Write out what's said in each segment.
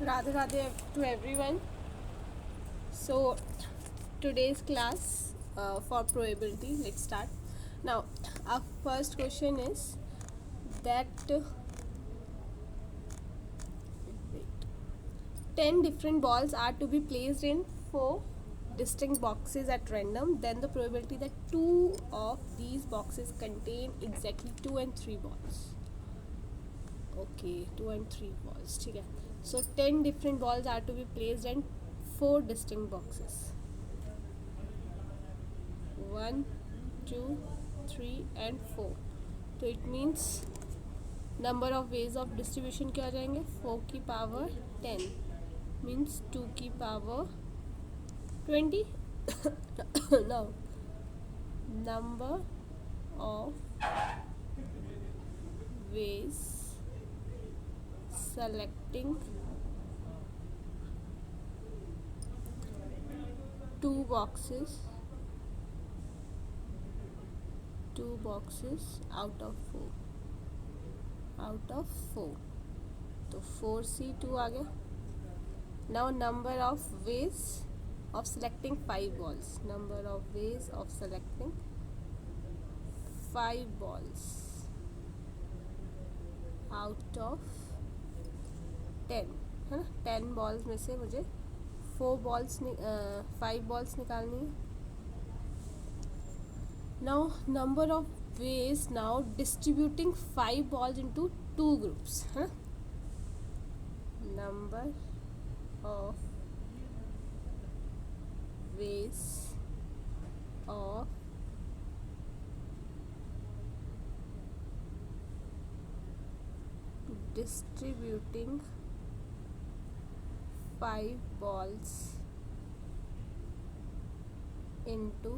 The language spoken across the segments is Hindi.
Radhe Radhe to everyone. So, today's class for probability, let's start. Now, our first question is that 10 different balls are to be placed in 4 distinct boxes at random. Then the probability that 2 of these boxes contain exactly 2 and 3 balls. Okay, 2 and 3 balls. ठीक है. So 10 different balls are to be placed in 4 distinct boxes. 1, 2, 3 and 4. तो it means number of ways of distribution क्या आ जाएंगे? 4 की power 10 means 2 की power 20. Now number of ways selecting 2 boxes out of 4 तो 4C2 आ गया. Now number of ways of selecting 5 balls. Number of ways of selecting 5 balls out of 10 है ना. 10 balls में से मुझे 5 balls निकालनी है. Now number of ways now distributing 5 balls into 2 groups है ना. Number of ways of distributing 5 balls into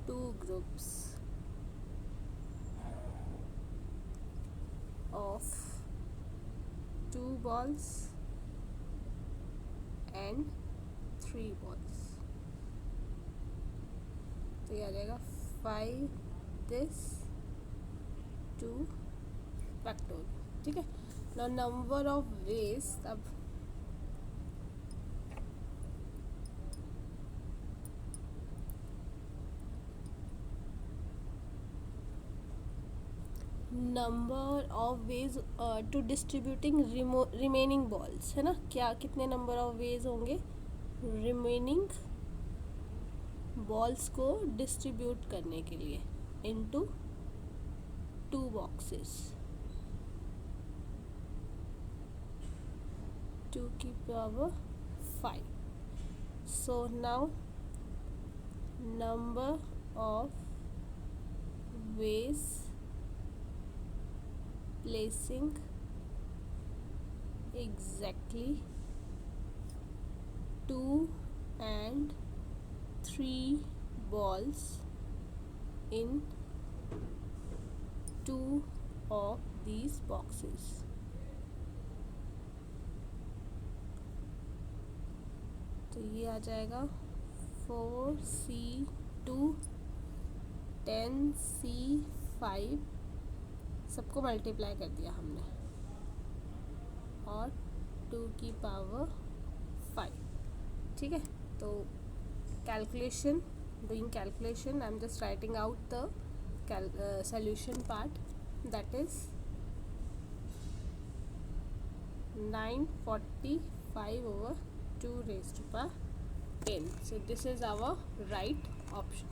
2 groups of 2 balls and 3 balls. तो ये आ जाएगा 5 this 2 factorial. ठीक है. Now number of ways, अब number of ways to distributing remaining balls है ना. क्या कितने number of ways होंगे remaining balls को distribute करने के लिए into 2 boxes. 2 की power 5. So now number of ways placing exactly 2 and 3 balls in 2 of these boxes. तो ये आ जाएगा 4C2 10C5 सबको मल्टीप्लाई कर दिया हमने और 2 की पावर 5. ठीक है. तो calculation, doing calculation, I am just writing out the solution part. That is 945 over 2 raised to power 10. So this is our right option.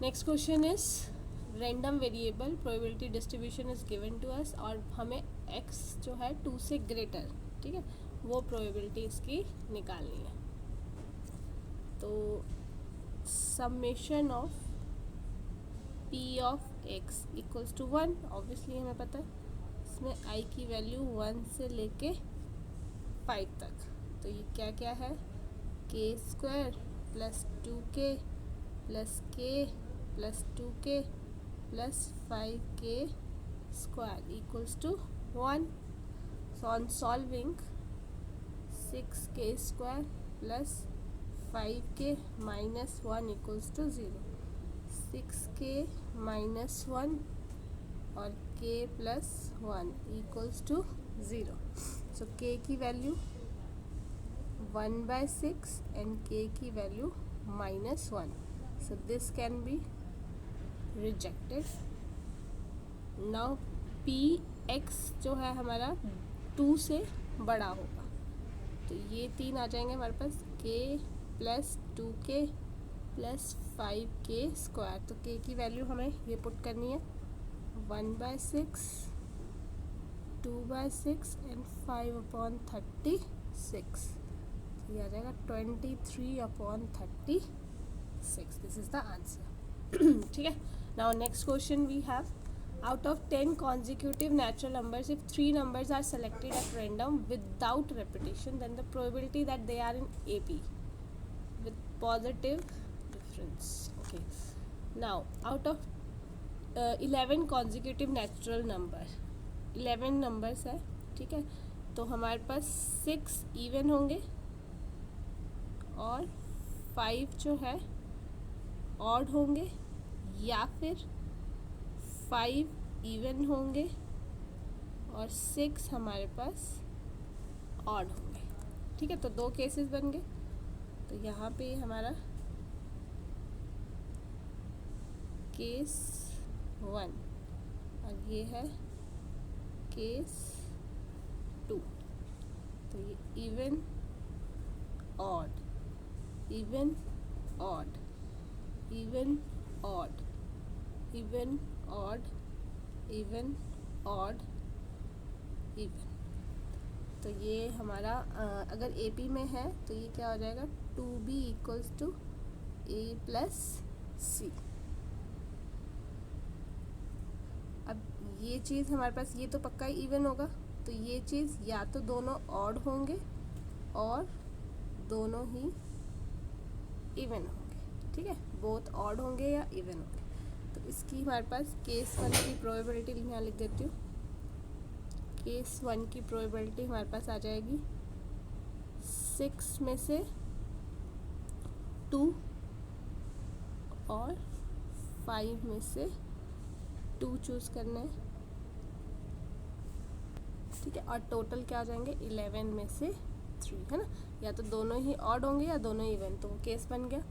Next question is random variable probability distribution is given to us और हमें x जो है 2 से ग्रेटर, ठीक है, वो probability इसकी निकालनी है. तो summation of p of x equals to 1. Obviously हमें पता है इसमें i की वैल्यू 1 से लेके 5 तक. तो ये क्या क्या है, k square plus 2k plus k plus 2k plus 5k square equals to 1. So on solving 6k square plus 5k minus 1 equals to 0. 6k minus 1 और k plus 1 equals to 0. So k की वैल्यू 1/6 and k की value -1. So this can be rejected. Now px जो है हमारा 2 से बड़ा होगा, तो ये 3 आ जाएंगे हमारे पास, k plus 2k plus 5k square. तो k की वैल्यू हमें ये पुट करनी है 1/6, 2/6 एंड 5/36. ये आ जाएगा 23/36. This is the answer. ठीक है. Now next question we have, out of 10 consecutive natural numbers, if 3 numbers are selected at random without repetition, then the probability that they are in AP with positive difference. Okay. Now out of 11 consecutive natural number, 11 numbers है, ठीक है, तो हमारे पास 6 इवन होंगे और 5 जो है ऑड होंगे, या फिर 5 इवन होंगे और 6 हमारे पास ऑड होंगे. ठीक है, तो 2 केसेस बन गए. तो यहाँ पे हमारा केस 1 और ये है केस 2. तो ये even odd, even odd, even odd, even odd, even odd, even. तो ये हमारा अगर AP में है तो ये क्या हो जाएगा, 2B equals to A plus C. अब ये चीज़ हमारे पास, ये तो पक्का ही इवन होगा, तो ये चीज़ या तो दोनों ऑड होंगे और दोनों ही इवन होंगे. ठीक है, बोथ ऑड होंगे या इवन होंगे. तो इसकी हमारे पास केस 1 की प्रोबेबिलिटी यहाँ लिख देती हूँ. केस 1 की प्रोबेबिलिटी हमारे पास आ जाएगी 6 में से 2 और 5 में से 2 चूज़ करना है. ठीक है, और टोटल क्या आ जाएंगे, 11 में से 3, है ना. या तो दोनों ही ऑड होंगे या दोनों इवन, तो वो केस बन गया.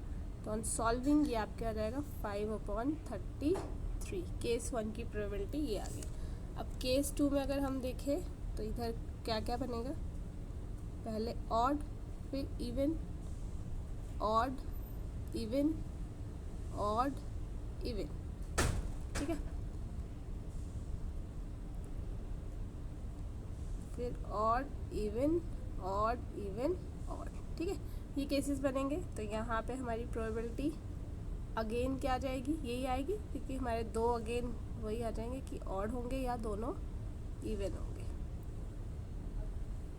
तो ऑन सॉल्विंग ये आपके आ जाएगा 5/33. केस 1 की प्रोबेबिलिटी ये आ गई. अब केस 2 में अगर हम देखें तो इधर क्या क्या बनेगा, पहले ऑड, फिर even, odd, even, odd, even. ठीक है, फिर odd, even, odd, even, odd. ठीक है, ये केसेस बनेंगे. तो यहाँ पे हमारी प्रोबेबिलिटी अगेन क्या आ जाएगी, यही आएगी, क्योंकि हमारे 2 अगेन वही आ जाएंगे कि ऑड होंगे या दोनों इवन होंगे.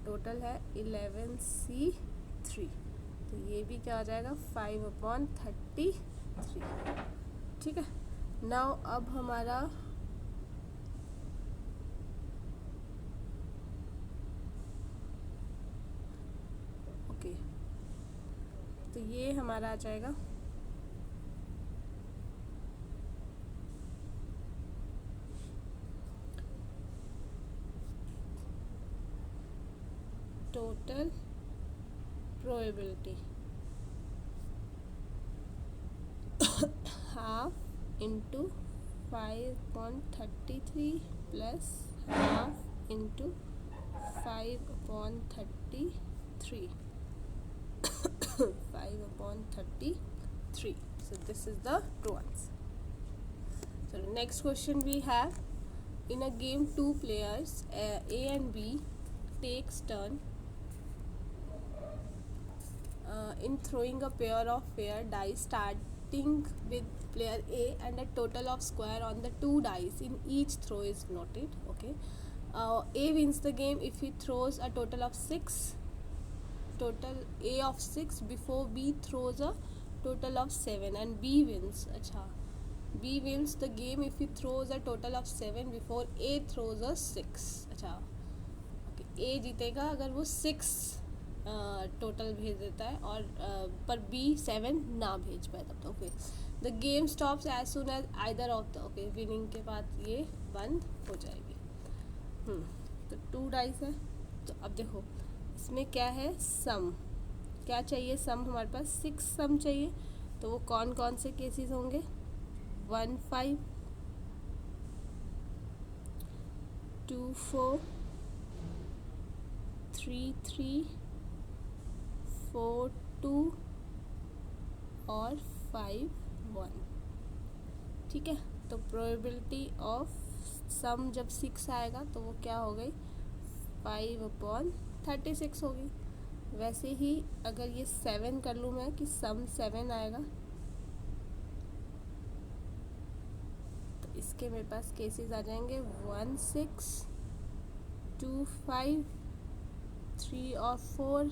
टोटल है 11C3. तो ये भी क्या आ जाएगा 5/33. ठीक है. नाउ अब हमारा ओके, तो ये हमारा आ जाएगा total probability half into 5/33 plus half into 5/33. 5/33. So this is the true answer. So the next question we have, in a game 2 players A and B takes turn in throwing a pair of fair dice, starting with player A, and a total of square on the 2 dice in each throw is noted. Okay, A wins the game if he throws a total of 6, total A of 6 before B throws a total of 7, and B wins. अच्छा, B wins the game if he throws a total of 7 before A throws a 6. अच्छा, okay, A जीतेगा अगर वो 6 टोटल भेज देता है और पर B 7 ना भेज पाए तब. Okay, the game stops as soon as either of the, okay winning के बाद ये बंद हो जाएगी। तो 2 डाइस है। तो अब देखो इसमें क्या है, सम क्या चाहिए, सम हमारे पास 6 सम चाहिए। तो वो कौन कौन से केसेस होंगे, 1 5 2 4 3 3 4 2 और 5 1। ठीक है, तो प्रोबेबिलिटी ऑफ सम जब 6 आएगा तो वो क्या हो गई, 5/36 होगी। वैसे ही अगर ये 7 कर लूँ मैं कि सम 7 आएगा, तो इसके मेरे पास केसेस आ जाएंगे 1 6 2 5 3 और 4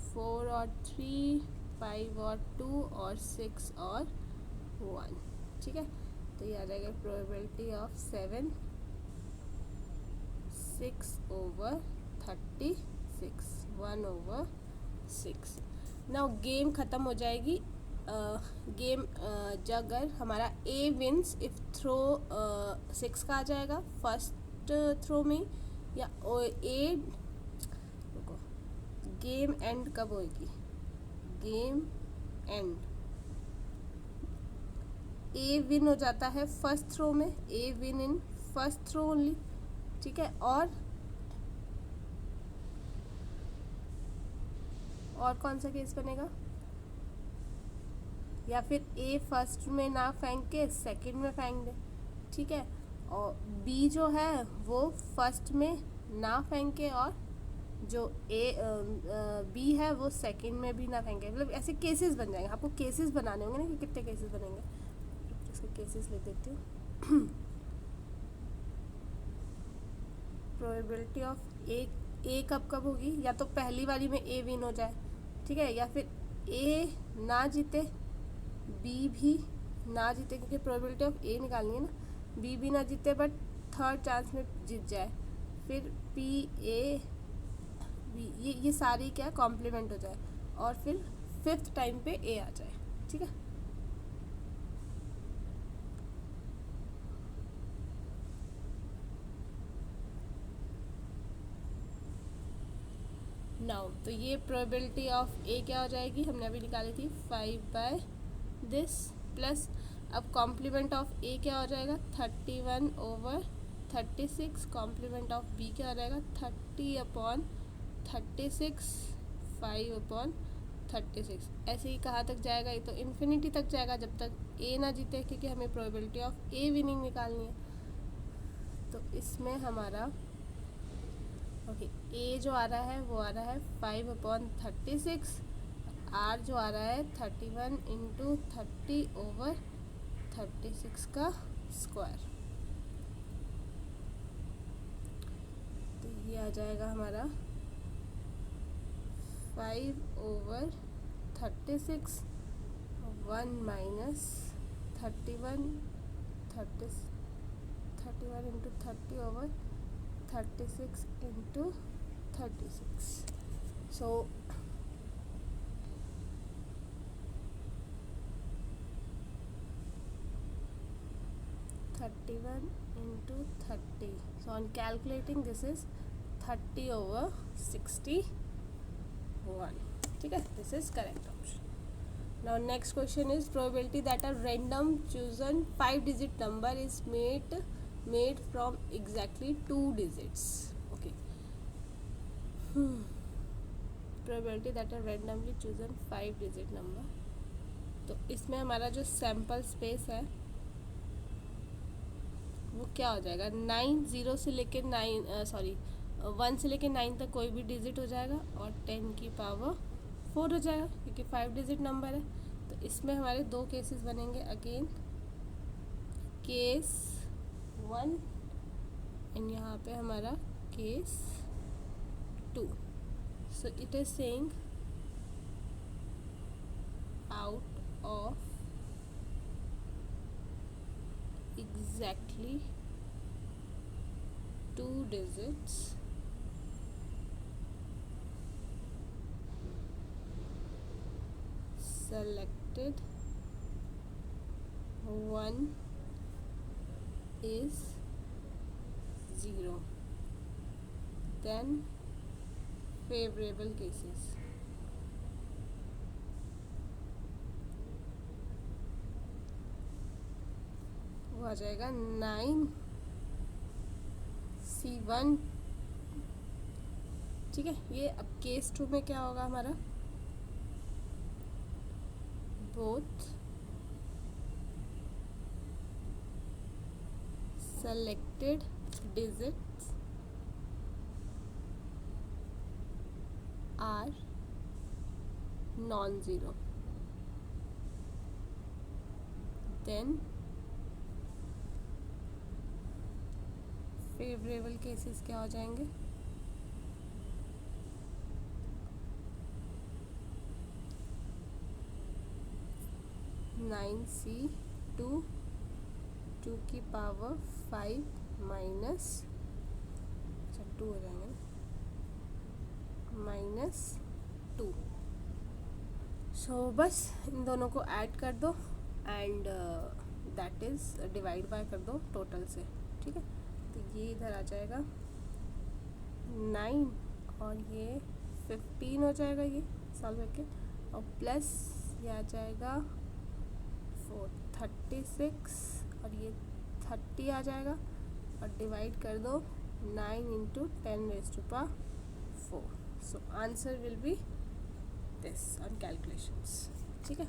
4 और 3 5 और 2 और 6 और 1। ठीक है, तो ये आ जाएगा प्रोबेबिलिटी ऑफ 7 6/36 1/6। नाउ गेम ख़त्म हो जाएगी। गेम अगर हमारा ए विंस इफ थ्रो 6 का आ जाएगा फर्स्ट थ्रो में, या ए, रुको, गेम एंड कब होएगी, गेम एंड ए विन हो जाता है फर्स्ट थ्रो में, a win in first throw only. ठीक है, और कौन सा केस बनेगा, या फिर ए फर्स्ट में ना फेंक के सेकंड में फेंक दे। ठीक है, और बी जो है वो फर्स्ट में ना फेंके, और जो बी है वो सेकंड में भी ना फेंके। मतलब ऐसे केसेस बन जाएंगे, आपको केसेस बनाने होंगे ना कि कितने केसेस बनेंगे। इसके केसेस लिख देती हूँ। प्रोबेबिलिटी ऑफ ए कब कब होगी, या तो पहली वाली में ए विन हो जाए, ठीक है, या फिर ए ना जीते बी भी ना जीते, क्योंकि प्रोबेबिलिटी ऑफ ए निकालनी है ना, बी भी ना जीते बट थर्ड चांस में जीत जाए, फिर पी ए बी, ये सारी क्या कॉम्प्लीमेंट हो जाए, और फिर 5th टाइम पे ए आ जाए। ठीक है, नाउ तो ये प्रोबेबिलिटी ऑफ ए क्या हो जाएगी, हमने अभी निकाली थी 5/this प्लस, अब कॉम्प्लीमेंट ऑफ ए क्या हो जाएगा 31/36, कॉम्प्लीमेंट ऑफ बी क्या हो जाएगा 30/36, 5/36। ऐसे ही कहाँ तक जाएगा, ये तो इन्फिनिटी तक जाएगा जब तक ए ना जीते, क्योंकि हमें प्रोबेबिलिटी ऑफ ए विनिंग निकालनी है। तो इसमें हमारा ओके ए जो आ रहा है वो आ रहा है 5/36, आर जो आ रहा है 31 × 30/36 का स्क्वायर। तो ये आ जाएगा हमारा 5/36 1 - 31 × 30/36 × 36। So 31 × 30. So on calculating this is 30/61. ठीक है, this is correct option. Now next question is probability that a random chosen 5-digit number is made from exactly 2 digits. Okay. Probability that a randomly chosen 5-digit number. तो इसमें हमारा जो सैम्पल स्पेस है वो क्या हो जाएगा, 9 0 से लेके 1 से लेके 9 तक कोई भी डिजिट हो जाएगा, और 10 की पावर 4 हो जाएगा, क्योंकि 5 डिजिट नंबर है। तो इसमें हमारे 2 केसेस बनेंगे अगेन, केस 1 एंड यहाँ पे हमारा case 2। So it is saying out of exactly 2 digits selected 1 is 0. Then favorable cases. वो आ जाएगा 9C1. ठीक है, ये अब केस 2 में क्या होगा हमारा, both selected digits are non-zero. Then favorable cases क्या हो जाएंगे, नाइन सी टू 2 की पावर 5 माइनस, अच्छा 2 हो जाएंगे ना, -2. सो बस इन दोनों को ऐड कर दो and that is divide by कर दो टोटल से. ठीक है, तो ये इधर आ जाएगा 9 और ये 15 हो जाएगा ये सॉल्व करके, और प्लस ये आ जाएगा 36 और ये 30 आ जाएगा, और डिवाइड कर दो 9 × 10⁴. So answer will be this on calculations. ठीक है.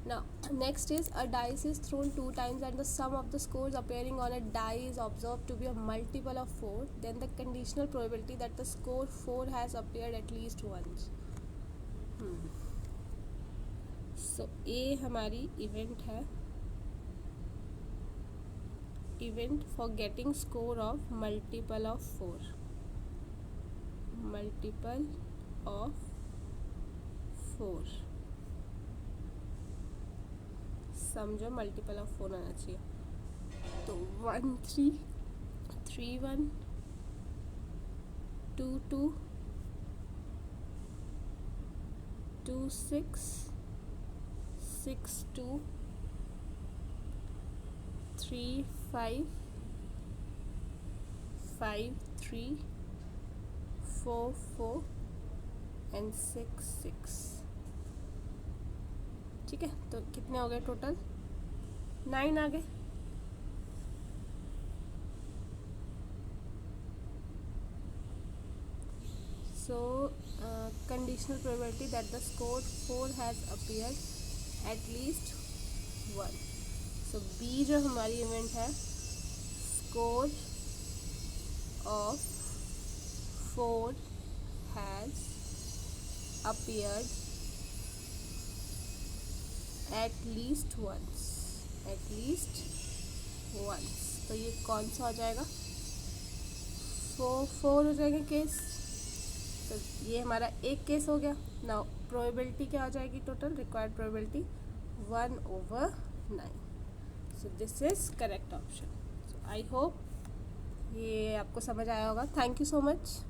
Now next is a dice is thrown 2 times and the sum of the scores appearing on a die is observed to be a multiple of 4. Then the conditional probability that the score 4 has appeared at least once. So A हमारी इवेंट है, event for getting score of multiple of 4. Multiple of 4 समझो, मल्टीपल ऑफ 4 आना चाहिए. तो 1 3 3 1 2 2 2 6 6 2 3 5 5 3 4 4 एंड 6 6. ठीक है, तो कितने हो गए टोटल, 9 आ गए. So conditional probability that the score 4 has appeared at least 1. So B जो हमारी इवेंट है, score of 4 has appeared at least once. तो ये कौन सा हो जाएगा, 4 हो जाएंगे केस. तो ये हमारा एक केस हो गया. नाउ प्रोबेबिलिटी क्या हो जाएगी, total required probability 1/9. So this is correct option. So I hope ये आपको समझ आया होगा. Thank you so much.